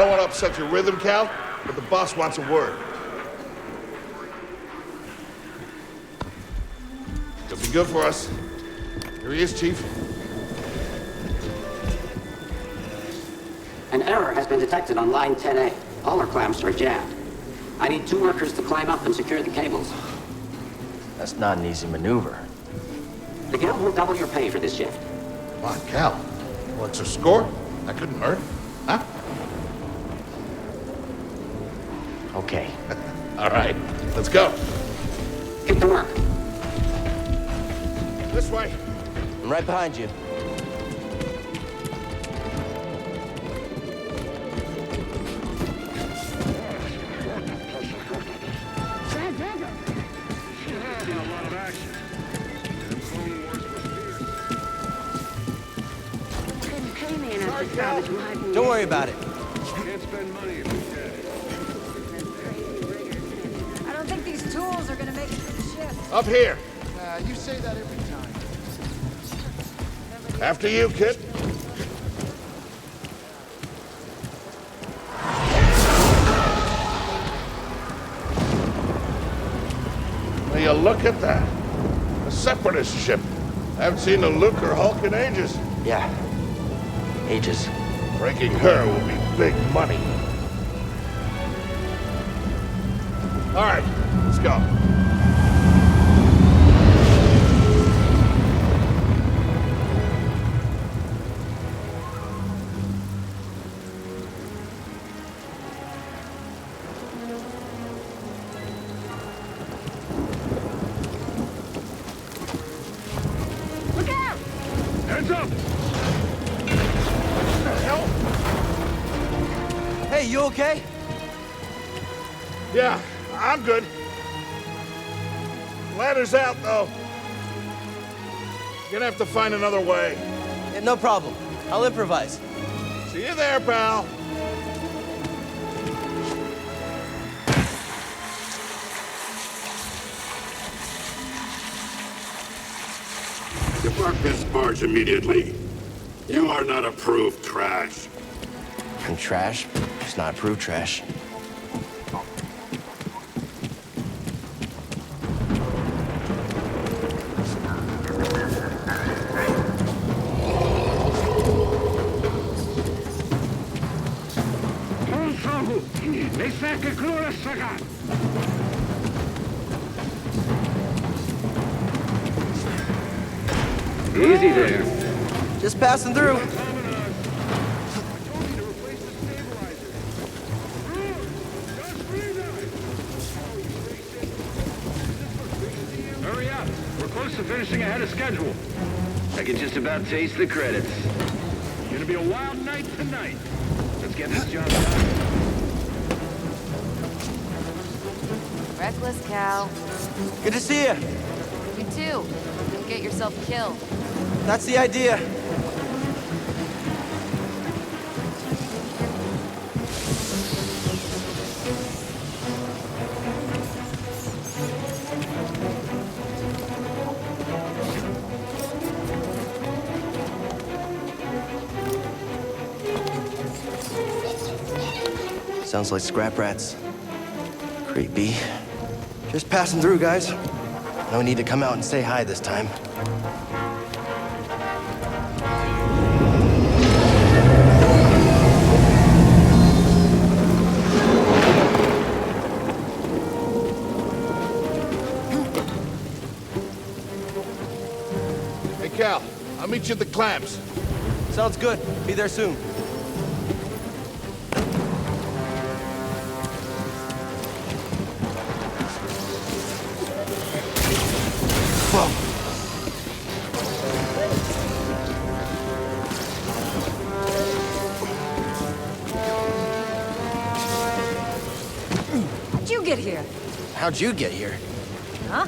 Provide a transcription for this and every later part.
I don't want to upset your rhythm, Cal, but the boss wants a word. Could be good for us. Here he is, Chief. An error has been detected on line 10A. All our clamps are jammed. I need 2 workers to climb up and secure the cables. That's not an easy maneuver. The guild will double your pay for this shift. Come on, Cal. What's our score? That couldn't hurt. Huh? Okay. All right, let's go. Get to work. This way. I'm right behind you. Don't worry about it. Can't spend money if you can. I don't think these tools are gonna make it to the ship. Up here. You say that every time. After you, kid. Will you look at that? A separatist ship. I haven't seen a Luke or Hulk in ages. Yeah. Ages. Breaking her will be big money. All right, let's go. Look out! Hands up! Hey, you okay? Yeah, I'm good. Ladder's out, though. Gonna have to find another way. Yeah, no problem. I'll improvise. See you there, pal. Depart this barge immediately. You are not approved trash. And trash? It's not approved trash. Easy there. Just passing through. Hurry up. We're close to finishing ahead of schedule. I can just about taste the credits. Gonna be a wild night tonight. Let's get this job done. Reckless, Cal. Good to see you. You too. You'll get yourself killed. That's the idea. Sounds like scrap rats. Creepy. Just passing through, guys. No need to come out and say hi this time. Hey, Cal, I'll meet you at the clamps. Sounds good. Be there soon. How'd you get here? How'd you get here? Huh?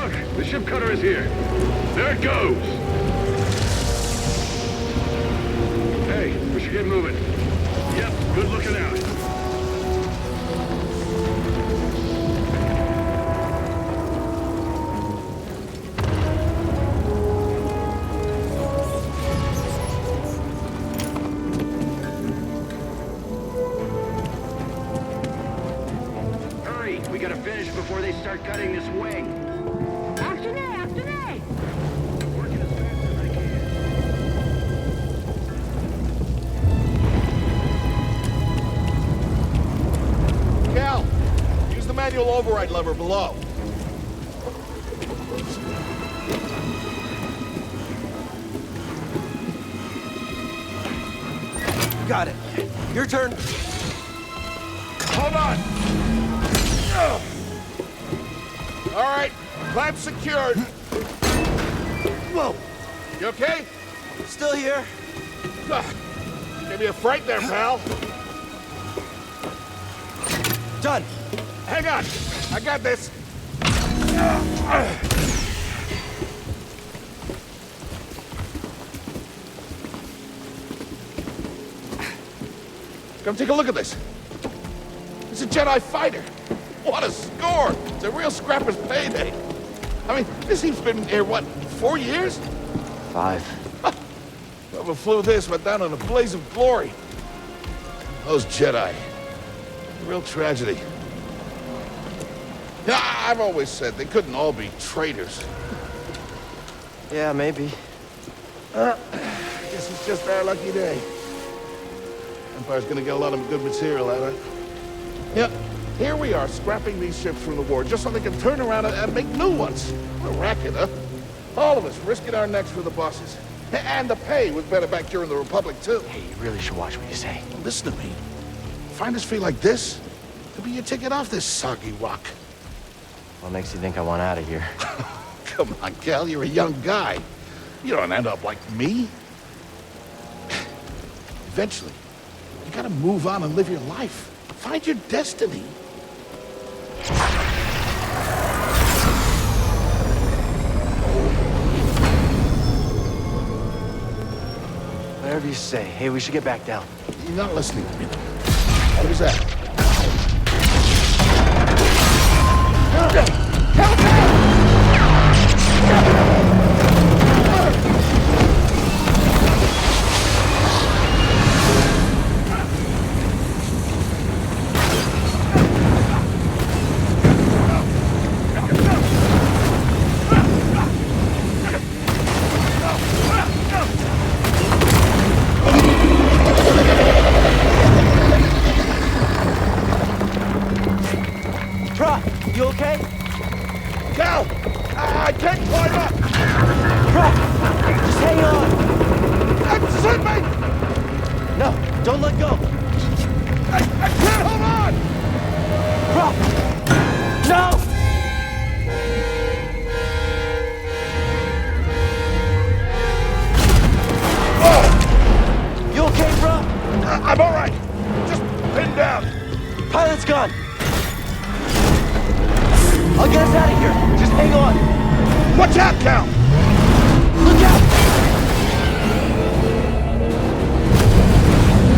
Look, the ship cutter is here. There it goes. Hey, we should get moving. Yep, good looking out. Hurry, we gotta finish before they start cutting this wing. After me! Working as fast as I can. Cal, use the manual override lever below. Got it. Your turn. Hold on. All right, clamp secured. Whoa. You okay? Still here. Gave me a fright there, pal. Done. Hang on, I got this. Come take a look at this. It's a Jedi fighter. What a score! It's a real scrapper's payday. I mean, this thing's been here, what, 4 years? 5. Whoever flew this went down in a blaze of glory. Those Jedi. A real tragedy. Yeah, I've always said they couldn't all be traitors. Yeah, maybe. Guess it's just our lucky day. Empire's gonna get a lot of good material out of it. Yep, here we are, scrapping these ships from the war just so they can turn around and make new ones. What a racket, huh? All of us risking our necks for the bosses. And the pay was better back during the Republic, too. Hey, you really should watch what you say. Listen to me. Find us feel like this, could be your ticket off this soggy rock. What makes you think I want out of here? Come on, Cal, you're a young guy. You don't end up like me. Eventually, you gotta move on and live your life. Find your destiny. Whatever you say. Hey, we should get back down. You're not listening to me. What is that? Help You okay? Cal! I can't climb up! Crap! Just hang on! Send me! No, don't let go! I can't hold on! Crap! No! You okay, bro? I'm all right. Just pinned down. Pilot's gone! I'll get us out of here. Just hang on. Watch out, Cal! Look out!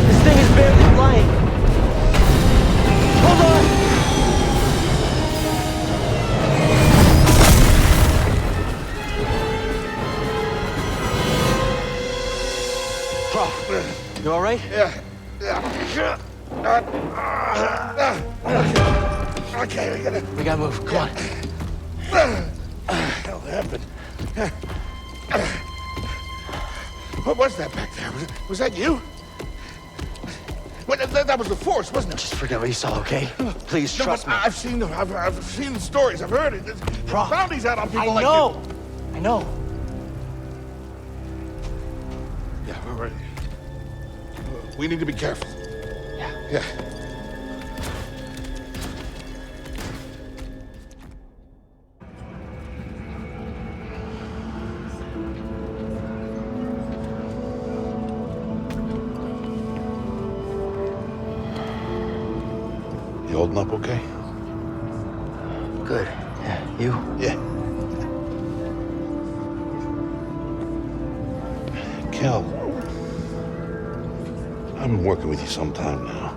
This thing is barely flying. Hold on! You all right? Yeah. Okay, We gotta move. Come on. What the hell happened? What was that back there? Was that you? Well, that was the Force, wasn't it? Just forget what you saw, okay? Please trust me. I've seen the stories. I've heard it. There's bounties out on people like you. I know. Yeah, we're ready. We need to be careful. Yeah. You holding up okay? Good. Yeah, you? Yeah. Kel, I've been working with you some time now.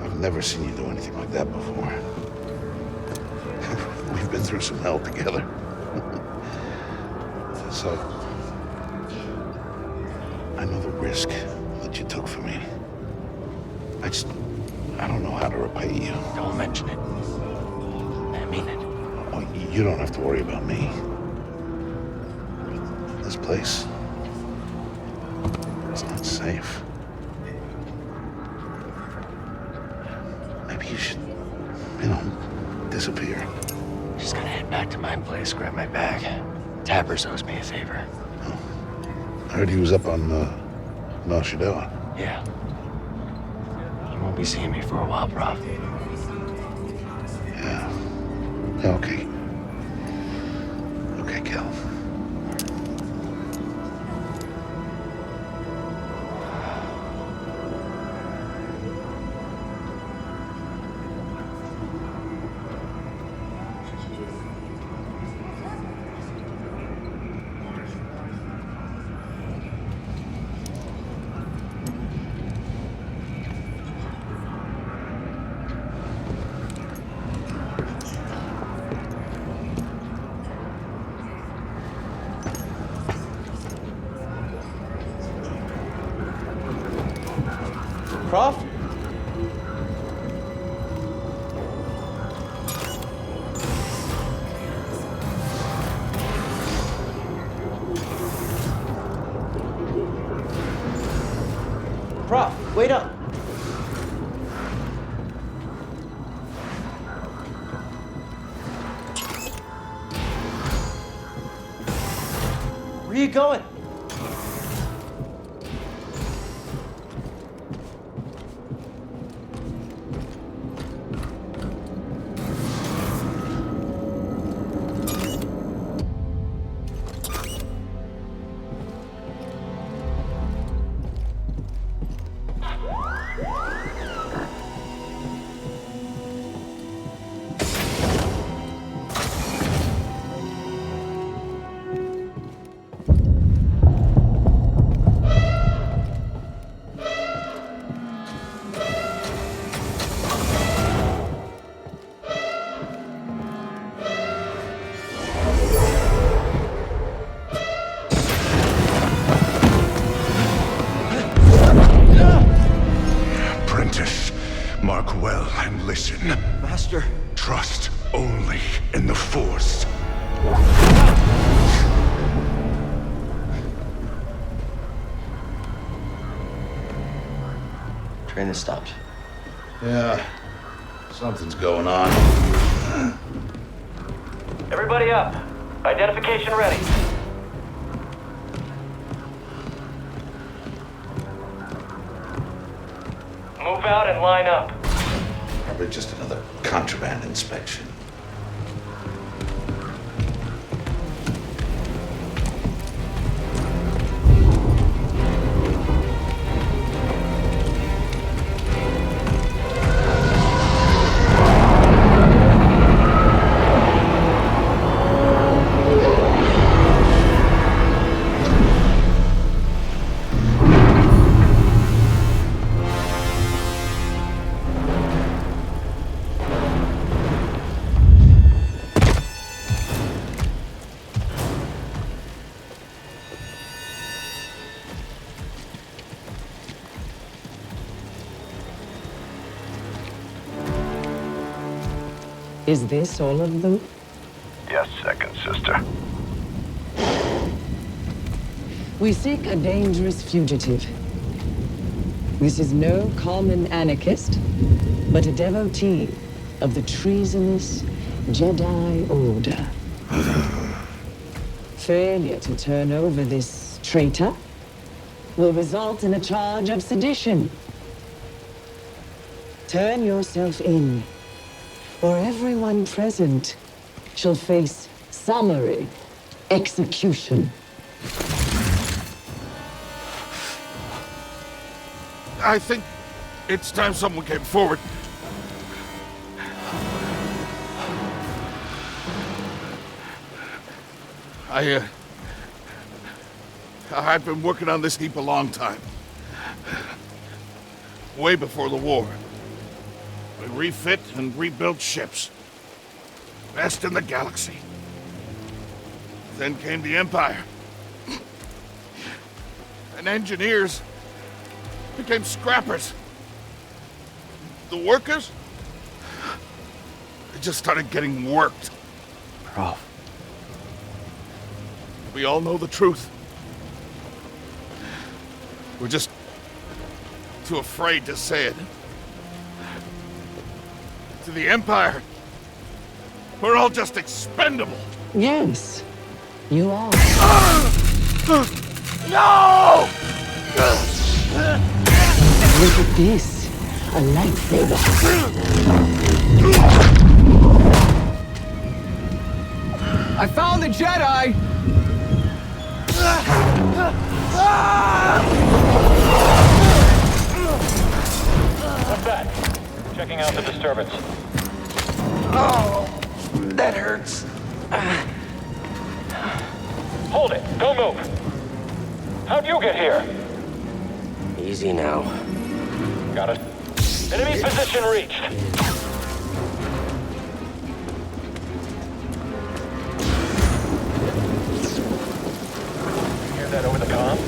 I've never seen you do anything like that before. We've been through some hell together. So, I know the risk that you took for me. I don't know how to repay you. Don't mention it. I mean it. Oh, you don't have to worry about me. This place, it's not safe. Maybe you should, disappear. Just gonna head back to my place, grab my bag. Tappers owes me a favor. Oh. I heard he was up on, Nar Shaddaa. Yeah. You won't be seeing me for a while, Prof. Yeah. Yeah, okay. Okay, Kel. Prof? Prof, wait up. Where are you going? Mark well and listen. Master. Trust only in the Force. Train has stopped. Yeah, something's going on. Everybody up. Identification ready. Move out and line up. Probably just another contraband inspection. Is this all of them? Yes, second sister. We seek a dangerous fugitive. This is no common anarchist, but a devotee of the treasonous Jedi Order. Failure to turn over this traitor will result in a charge of sedition. Turn yourself in, or everyone present shall face summary execution. I think it's time someone came forward. I've been working on this heap a long time. Way before the war. We refit and rebuilt ships. Best in the galaxy. Then came the Empire. And engineers became scrappers. The workers, they just started getting worked. Prof. We all know the truth. We're just too afraid to say it. To the Empire, we're all just expendable. Yes, you are. No! Look at this. A lightsaber. I found the Jedi! What's that? Checking out the disturbance. Oh, that hurts. Hold it! Don't move! How'd you get here? Easy now. Got it. Enemy position reached. Hear that over the comm?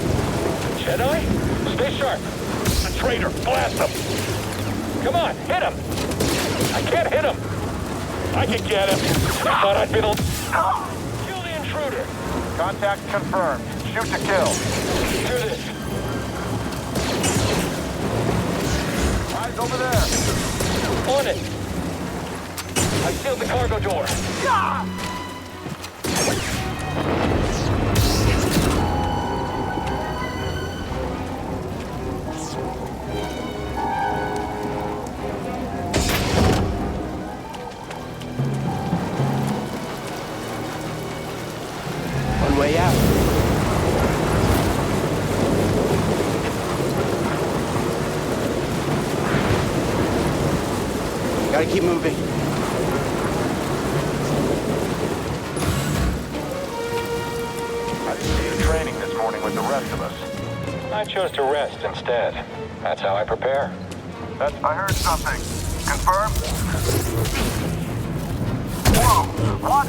Jedi? Stay sharp. A traitor. Blast him. Come on, hit him. I can't hit him. I can get him. I thought I'd be the... Kill the intruder. Contact confirmed. Shoot to kill. Do this. Eyes over there. On it. I sealed the cargo door. One way out. Gotta keep moving. I didn't see you training this morning with the rest of us. I chose to rest instead. That's how I prepare. I heard something. Confirm? Whoa! What?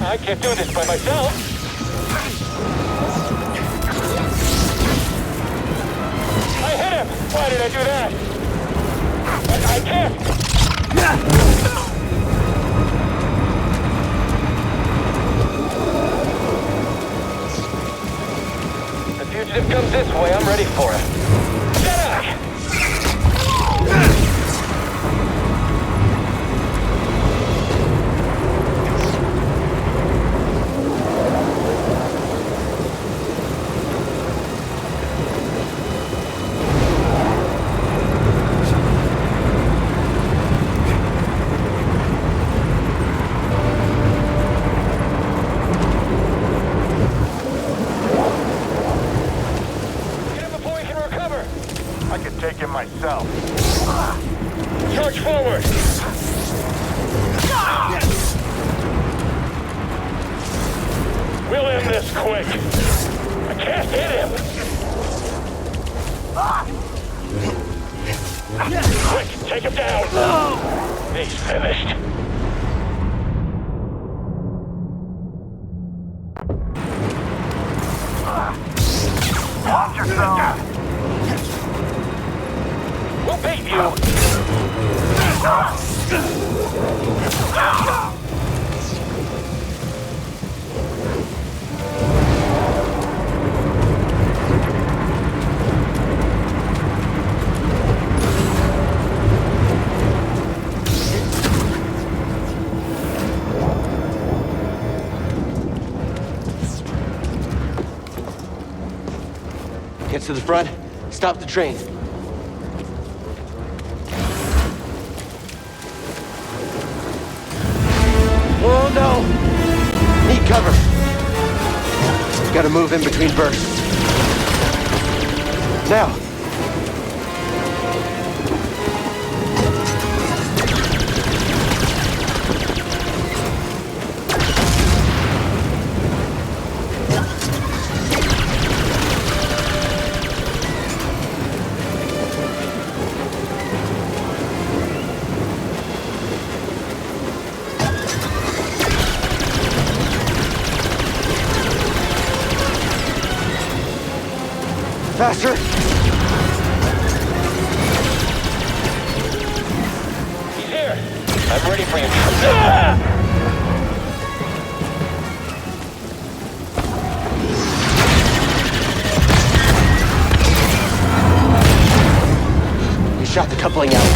I can't do this by myself. I hit him! Why did I do that? I can't! The fugitive comes this way, I'm ready for it. Jedi! Myself. Charge forward! We'll end this quick. I can't hit him. Quick, take him down. He's finished. Watch yourself. We'll beat you! gets to the front, stop the train. Oh no! Need cover. Gotta move in between bursts. Now! Faster! He's here. I'm ready for you. Ah! We shot the coupling out.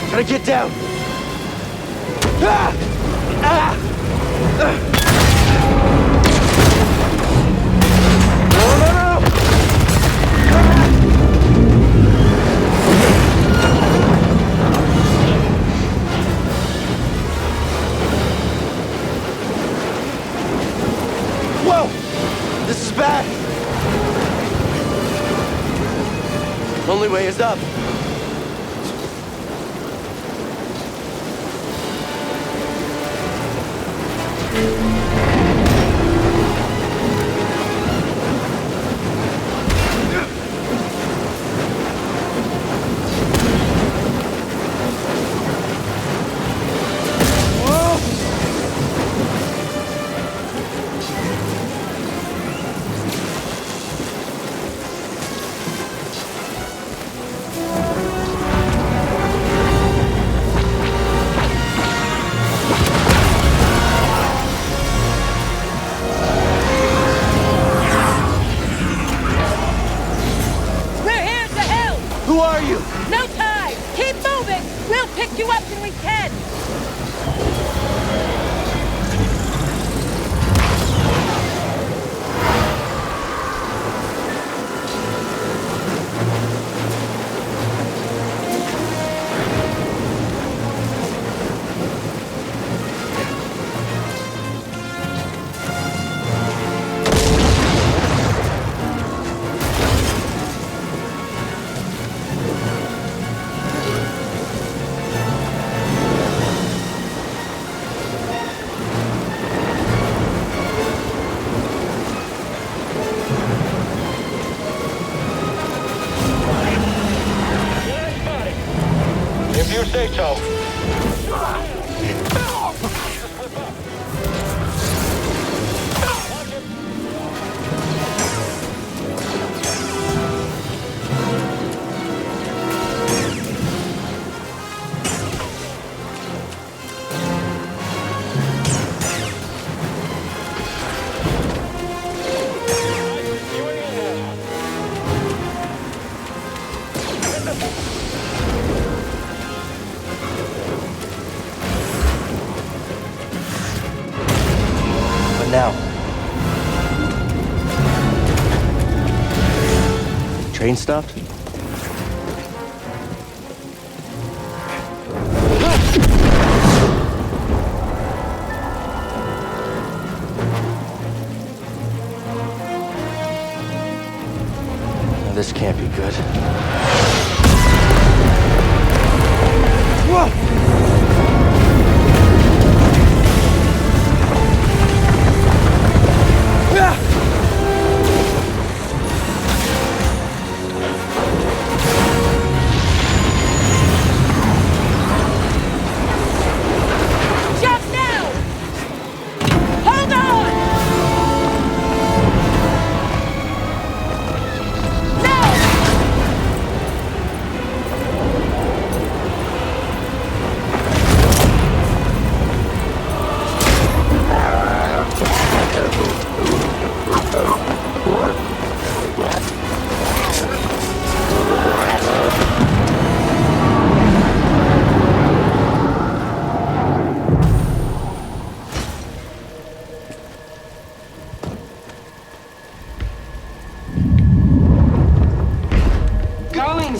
Gotta get down! Ah! Ah! No, no, no! Whoa! This is bad! Only way is up. Who are you? No time! Keep moving! We'll pick you up when we can! If you say so. Now. Train stopped? Now, this can't be good. Whoa!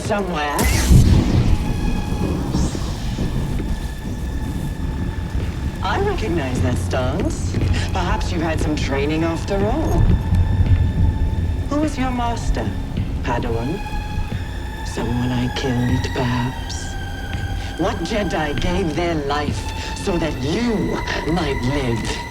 somewhere. I recognize that stance. Perhaps you've had some training after all. Who was your master, Padawan? Someone I killed, perhaps? What Jedi gave their life so that you might live?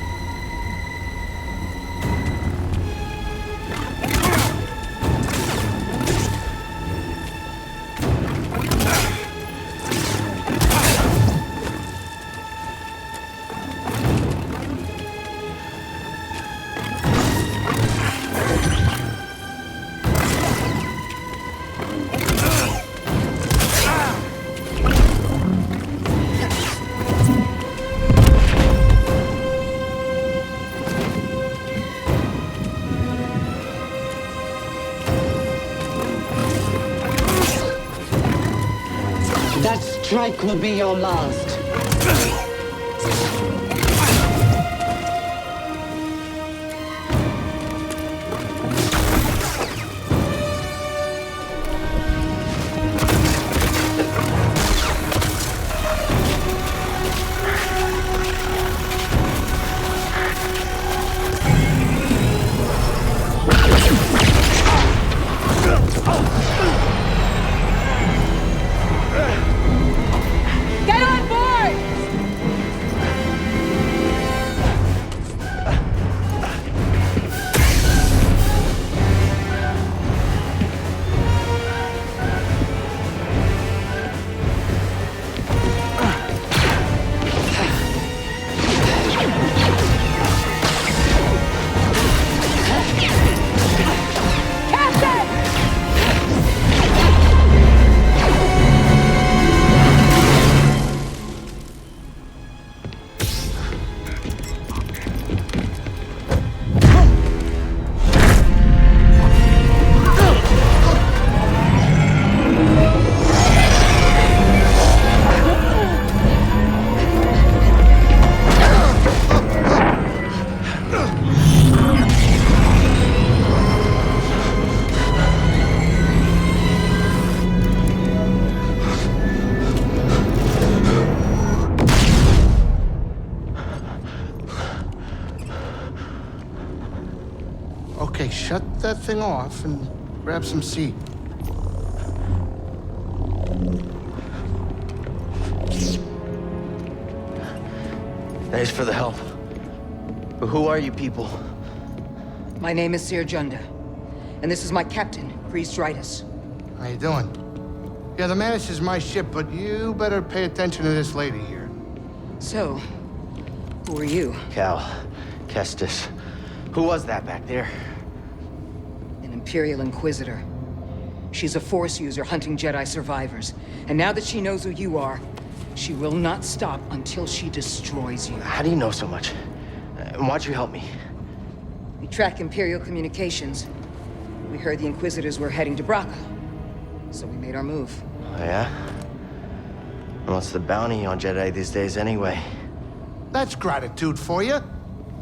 That strike will be your last. Get on board! Okay, shut that thing off and grab some seat. Thanks for the help. But who are you people? My name is Cere Junda, and this is my captain, Greez Dritus. How you doing? Yeah, the Mantis is my ship, but you better pay attention to this lady here. So, who are you? Cal. Kestis. Who was that back there? An Imperial Inquisitor. She's a Force user hunting Jedi survivors. And now that she knows who you are, she will not stop until she destroys you. How do you know so much? And why'd you help me? We track Imperial communications. We heard the Inquisitors were heading to Braca. So we made our move. Oh, yeah? And what's the bounty on Jedi these days anyway? That's gratitude for you.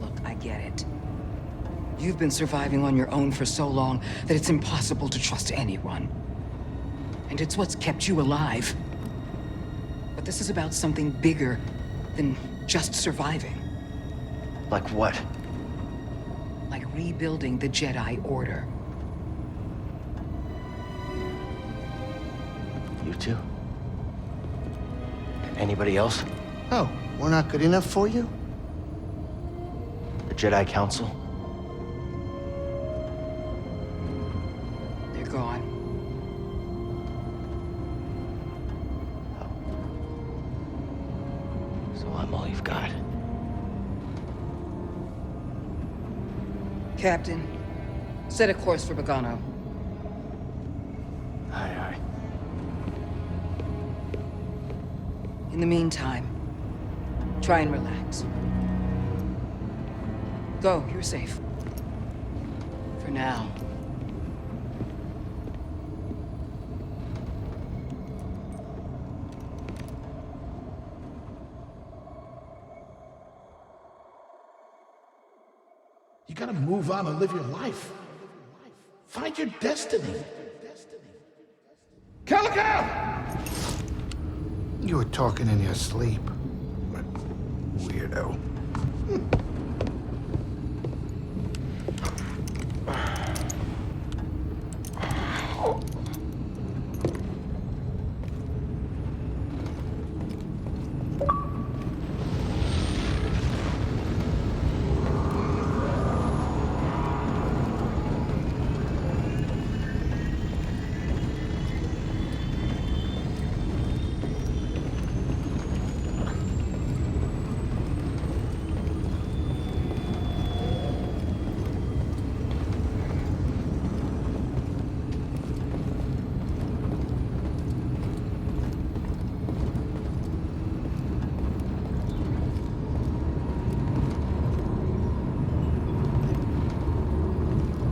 Look, I get it. You've been surviving on your own for so long that it's impossible to trust anyone. And it's what's kept you alive. But this is about something bigger than just surviving. Like what? Like rebuilding the Jedi Order. You too? Anybody else? Oh, we're not good enough for you? The Jedi Council? They're gone. So I'm all you've got. Captain, set a course for Bogano. Aye, aye. In the meantime, try and relax. Go, you're safe. For now. You gotta move on and live your life. Find your destiny. Calico! You were talking in your sleep. Weirdo.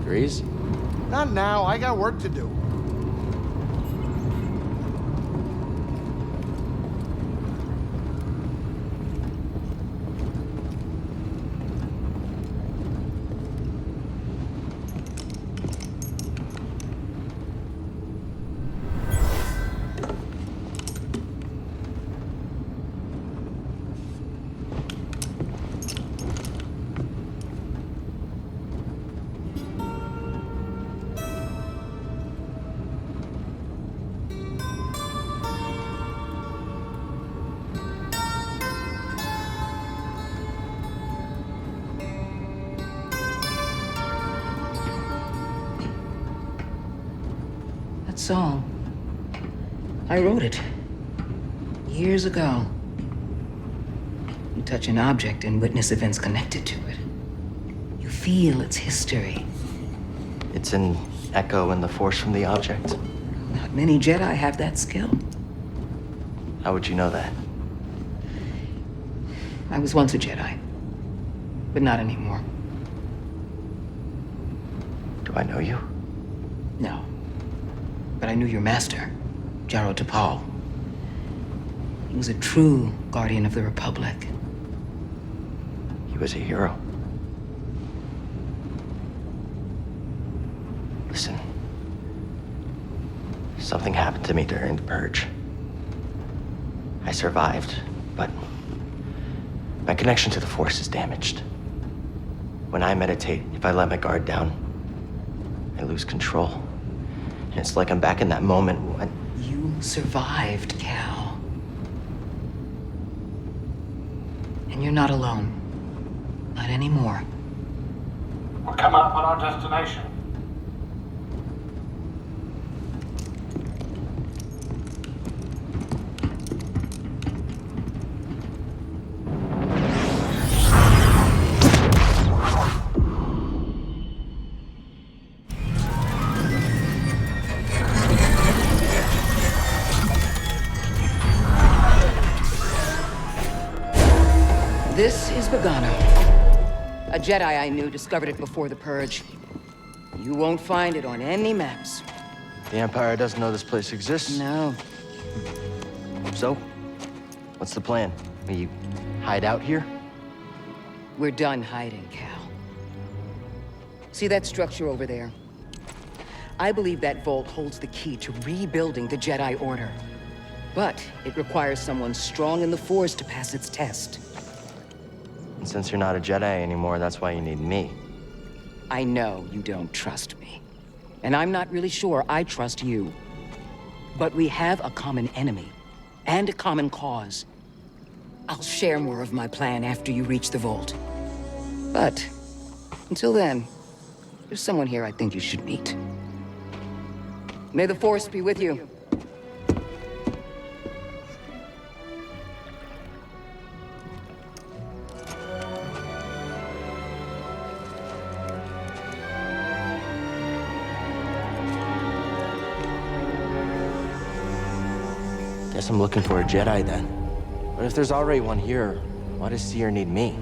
Greez? Not now. I got work to do. That song. I wrote it. Years ago. You touch an object and witness events connected to it. You feel its history. It's an echo in the force from the object. Not many Jedi have that skill. How would you know that? I was once a Jedi, but not anymore. Do I know you? No. But I knew your master, Jaro Tapal. He was a true guardian of the Republic. He was a hero. Listen. Something happened to me during the Purge. I survived, but my connection to the Force is damaged. When I meditate, if I let my guard down, I lose control. And it's like I'm back in that moment when... You survived, Cal. And you're not alone. Not anymore. We're coming up on our destination. This is Bogano. A Jedi I knew discovered it before the Purge. You won't find it on any maps. The Empire doesn't know this place exists? No. So? What's the plan? Will you hide out here? We're done hiding, Cal. See that structure over there? I believe that vault holds the key to rebuilding the Jedi Order. But it requires someone strong in the Force to pass its test. And since you're not a Jedi anymore, that's why you need me. I know you don't trust me. And I'm not really sure I trust you. But we have a common enemy. And a common cause. I'll share more of my plan after you reach the vault. But until then, there's someone here I think you should meet. May the Force be with you. Guess I'm looking for a Jedi then. But if there's already one here, why does Cere need me?